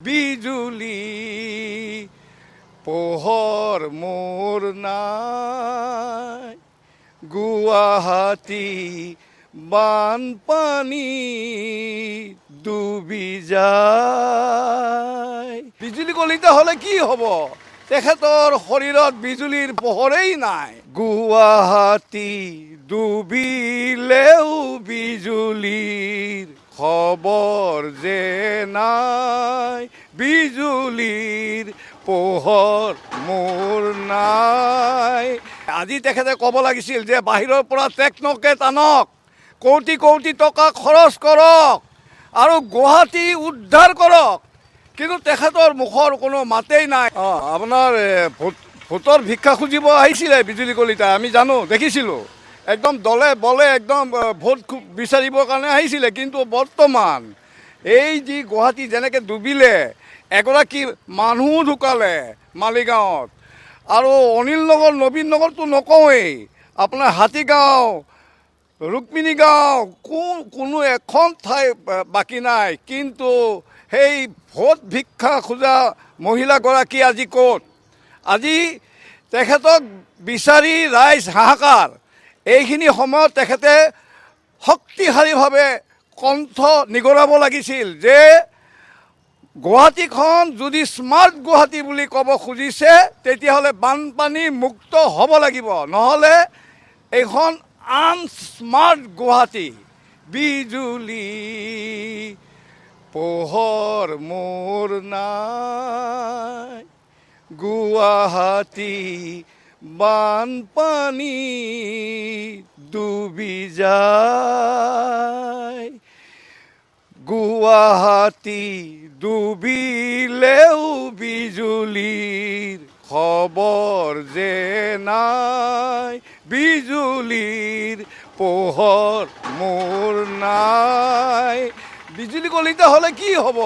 বিজুলি পোহৰ মোৰ নাই, গুৱাহাটী বানপানী ডুবি যায়। বিজুলী কলিতা হ'লে কি হ'ব? তেখেতৰ শৰীৰত বিজুলীৰ পোহৰেই নাই। গুৱাহাটী ডুবিলেও বিজুলীৰ খবৰ যে নাই, বিজুলীৰ পোহৰ মোৰ নাই। আজি তেখেতে ক'ব লাগিছিল যে বাহিৰৰ পৰা টেকন'ক্ৰেট আনক, কোটি কোটি টকা খৰচ কৰক আৰু গুৱাহাটী উদ্ধাৰ কৰক, কিন্তু তেখেতৰ মুখৰ কোনো মাতেই নাই। আপোনাৰ ভোটৰ ভিক্ষা খুজিব আহিছিলে বিজুলী কলিতা, আমি জানো, দেখিছিলোঁ। একদম দলে বলে একদম ভোট বিচাৰিবৰ কাৰণে আহিছিলে, কিন্তু বৰ্তমান এই যি গুৱাহাটী যেনেকৈ ডুবিলে, এগৰাকী মানুহ ঢুকালে মালিগাঁৱত, আৰু অনিল নগৰ নবীন নগৰটো নকওঁৱেই, আপোনাৰ হাতীগাঁও, ৰুক্মিণী গাঁও, কোনো এখন ঠাই বাকী নাই। কিন্তু সেই ভোট ভিক্ষা খোজা মহিলাগৰাকী আজি ক'ত? আজি তেখেতক বিচাৰি ৰাইজ হাহাকাৰ। এইখিনি সময়ত তেখেতে শক্তিশালীভাৱে কণ্ঠ নিগৰাব লাগিছিল যে গুৱাহাটীখন যদি স্মাৰ্ট গুৱাহাটী বুলি ক'ব খুজিছে, তেতিয়াহ'লে বানপানী মুক্ত হ'ব লাগিব, নহ'লে এইখন আনস্মাৰ্ট গুৱাহাটী। বিজুলী পোহৰ মোৰ নাই, গুৱাহাটী বানপানী ডুবি যায়। গুৱাহাটী ডুবিলেও বিজুলীৰ খবৰ যে নাই, বিজুলীৰ পোহৰ মোৰ নাই। বিজুলী কলিতা হ'লে কি হ'ব?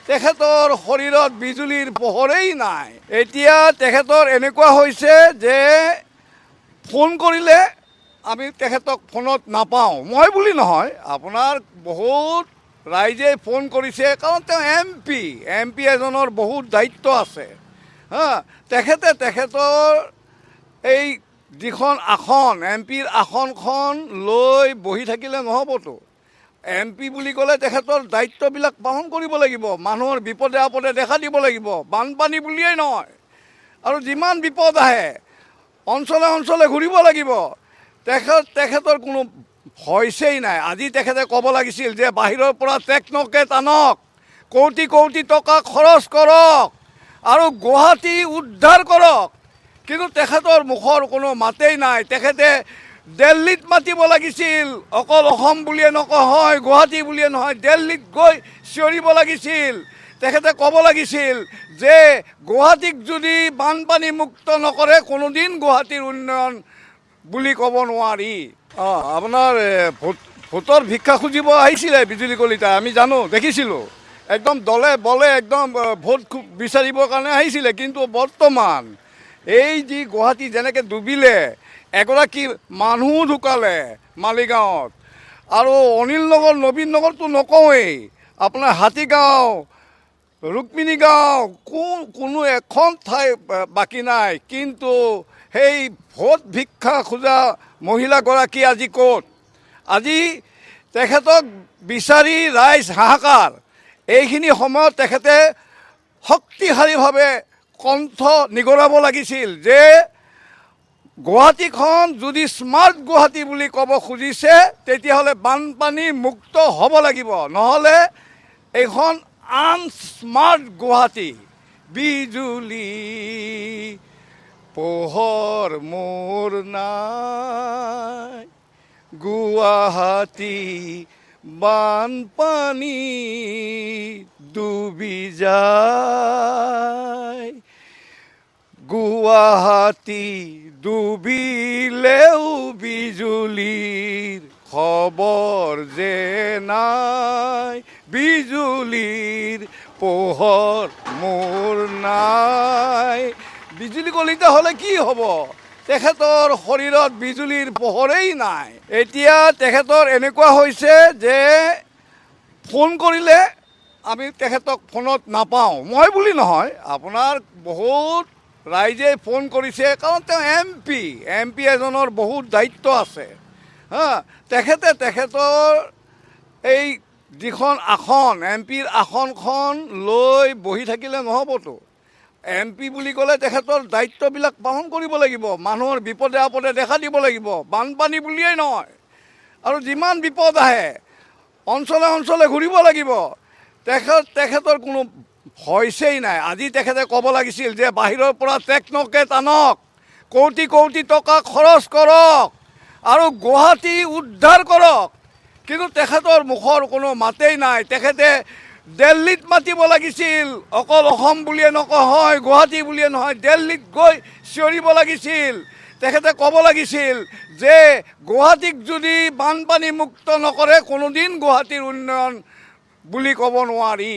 তেখেতৰ শৰীৰত বিজুলীৰ পোহৰেই নাই। এতিয়া তেখেতৰ এনেকুৱা হৈছে যে ফোন কৰিলে আমি তেখেতক ফোনত নাপাওঁ। মই বুলি নহয়, আপোনাৰ বহুত ৰাইজে ফোন কৰিছে, কাৰণ তেওঁ এম পি এজনৰ বহুত দায়িত্ব আছে। তেখেতৰ এই যিখন আসন, এম পিৰ আসনখন লৈ বহি থাকিলে নহ'বতো। এম পি বুলি ক'লে তেখেতৰ দায়িত্ববিলাক পালন কৰিব লাগিব, মানুহৰ বিপদে আপদে দেখা দিব লাগিব, বানপানী বুলিয়েই নহয়, আৰু যিমান বিপদ আহে অঞ্চলে অঞ্চলে ঘূৰিব লাগিব। তেখেতৰ কোনো ভইচেই নাই। আজি তেখেতে ক'ব লাগিছিল যে বাহিৰৰ পৰা টেকন'ক্ৰেট আনক, কোটি কোটি টকা খৰচ কৰক আৰু গুৱাহাটী উদ্ধাৰ কৰক, কিন্তু তেখেতৰ মুখৰ কোনো মাতেই নাই। তেখেতে দিল্লীত মাতিব লাগিছিল, অকল অসম বুলিয়ে নহয়, গুৱাহাটী বুলিয়ে নহয়, দিল্লীত গৈ চিঞৰিব লাগিছিল। তেখেতে ক'ব লাগিছিল যে গুৱাহাটীক যদি বানপানী মুক্ত নকৰে, কোনোদিন গুৱাহাটীৰ উন্নয়ন বুলি ক'ব নোৱাৰি। আপোনাৰ ভোটৰ ভিক্ষা খুজিব আহিছিলে বিজুলী কলিতা, আমি জানো, দেখিছিলোঁ। একদম দলে বলে একদম ভোট বিচাৰিবৰ কাৰণে আহিছিলে, কিন্তু বৰ্তমান এই যি গুৱাহাটী যেনেকৈ ডুবিলে, এগৰাকী মানুহ ঢুকালে মালিগাঁৱত, আৰু অনিল নগৰ নবীন নগৰটো নকওঁৱেই, আপোনাৰ হাতীগাঁও, ৰুক্মিণী গাঁও, কোনো এখন ঠাই বাকী নাই। কিন্তু সেই ভোট ভিক্ষা খোজা মহিলাগৰাকী আজি ক'ত? আজি তেখেতক বিচাৰি ৰাইজ হাহাকাৰ। এইখিনি সময়ত তেখেতে শক্তিশালীভাৱে কণ্ঠ নিগৰাব লাগিছিল যে গুৱাহাটীখন যদি স্মাৰ্ট গুৱাহাটী বুলি ক'ব খুজিছে, তেতিয়াহ'লে বানপানী মুক্ত হ'ব লাগিব, নহ'লে এইখন আনস্মাৰ্ট গুৱাহাটী। বিজুলী পোহৰ মোৰ নাই, গুৱাহাটী বানপানী ডুবি যায়। গুৱাহাটী ডুবিলেও বিজুলীৰ খবৰ যে নাই, বিজুলীৰ পোহৰ মোৰ নাই। বিজুলী কলিতা হ'লে কি হ'ব? তেখেতৰ শৰীৰত বিজুলীৰ পোহৰেই নাই। এতিয়া তেখেতৰ এনেকুৱা হৈছে যে ফোন কৰিলে আমি তেখেতক ফোনত নাপাওঁ, মই বুলি নহয়, আপোনাৰ বহুত ৰাইজে ফোন কৰিছে, কাৰণ তেওঁ এম পি এজনৰ বহুত দায়িত্ব আছে হা। তেখেতৰ এই যিখন আসন এম পিৰ আসনখন লৈ বহি থাকিলে নহ'বতো। এম পি বুলি ক'লে তেখেতৰ দায়িত্ববিলাক পালন কৰিব লাগিব, মানুহৰ বিপদে আপদে দেখা দিব লাগিব, বানপানী বুলিয়েই নহয়, আৰু যিমান বিপদ আহে অঞ্চলে অঞ্চলে ঘূৰিব লাগিব। তেখেতৰ কোনো ভইচেই নাই। আজি তেখেতে ক'ব লাগিছিল যে বাহিৰৰ পৰা টেকন'ক্ৰেট আনক, কোটি কোটি টকা খৰচ কৰক আৰু গুৱাহাটী উদ্ধাৰ কৰক, কিন্তু তেখেতৰ মুখৰ কোনো মাতেই নাই। তেখেতে দিল্লীত মাতিব লাগিছিল, অকল অসম বুলিয়ে নহয়, গুৱাহাটী বুলিয়ে নহয়, দিল্লীত গৈ চিঞৰিব লাগিছিল। তেখেতে ক'ব লাগিছিল যে গুৱাহাটীক যদি বানপানী মুক্ত নকৰে কোনোদিন গুৱাহাটীৰ উন্নয়ন বুলি ক'ব নোৱাৰি।